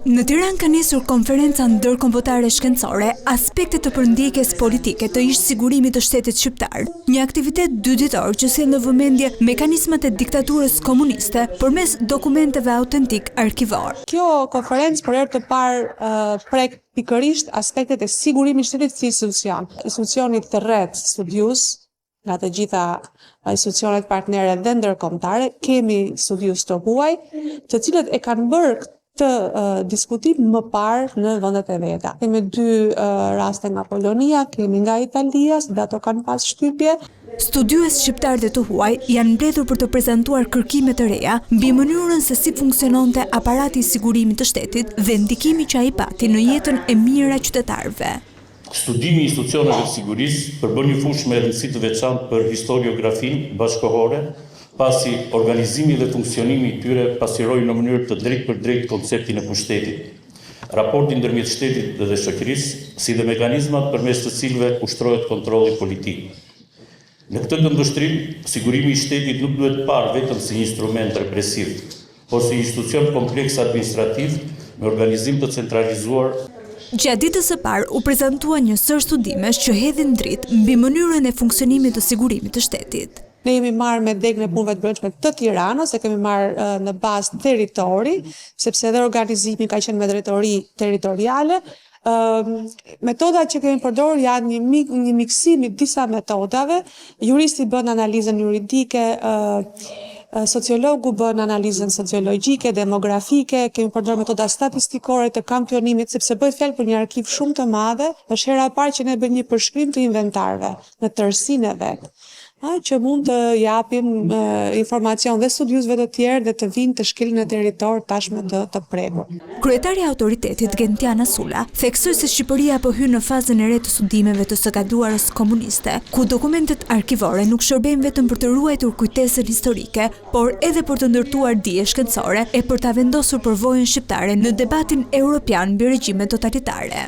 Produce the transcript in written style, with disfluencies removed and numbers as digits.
Në Tiranë ka nisur konferenca ndërkombëtare shkencore, aspekte të përndjekjes politike të ish sigurimit të shtetit shqiptar, një aktivitet 2 ditor që sjell në vëmendje mekanizmat e diktaturës komuniste përmes dokumenteve autentik arkivor. Kjo konferencë për herë të parë prek pikërisht aspektet e sigurimit të shtetit si institucionit të rreth Studius, nga të gjitha institucionet partnere dhe ndërkombëtare, kemi Studius të huaj, të cilët e kanë bërë të diskutim më parë në vendet e veta. Kemi 2 raste nga Polonia, kemi nga Italia, dhe ato kanë pas shtypje. Studiues shqiptarë të huaj janë mbledhur për të prezantuar kërkime të reja mbi mënyrën se si funksiononte aparati i sigurimit të shtetit dhe ndikimi që ai pati në jetën e mirë e qytetarëve. Studimi i institucioneve të sigurisë përbën një fushë me rëndësi të veçantë për historiografinë bashkëkohore, pasi organizimi dhe funksionimi i tyre pasqyroi në mënyrë të drejtë për drejtë konceptin e pushtetit, raportin ndërmjet shtetit dhe shoqërisë, si dhe mekanizmat përmes të cilëve ushtrohet kontrolli politik. Në këtë këndvështrim, sigurimi i shtetit nuk duhet parë vetëm si një instrument represiv, por si institucion kompleks administrativ me organizim të centralizuar. Gjatë ditës së parë u prezantua një sër studimesh që hedhin dritë mbi mënyrën e funksionimit të sigurimit të shtetit. Ne jemi marrë me degën e punëve të brendshme të Tiranës, e kemi marrë në bazë territori, sepse edhe organizimi ka qenë me drejtori territoriale. Metodat që kemi përdorur janë një miksim i disa metodave. Juristi bën analizën juridike, sociologu bën analizën sociologjike, demografike, kemi përdorur metoda statistikore të kampionimit, sepse bëhet fjalë për një arkiv shumë të madhe. Është hera e parë që ne bëjmë një përshkrim të inventarëve në tërësinë e vet, që mund të japim informacion dhe studiusve të tjerë dhe të vinë të shkelin në territor tashmë të prekur. Kryetari i autoritetit Gentiana Sula theksoi se Shqipëria po hyn në fazën e re të studimeve të së kaluarës komuniste, ku dokumentet arkivore nuk shërbejnë vetëm për të ruajtur kujtesën historike, por edhe për të ndërtuar dije shkencore e për ta vendosur përvojën shqiptare në debatin europian mbi regjime totalitare.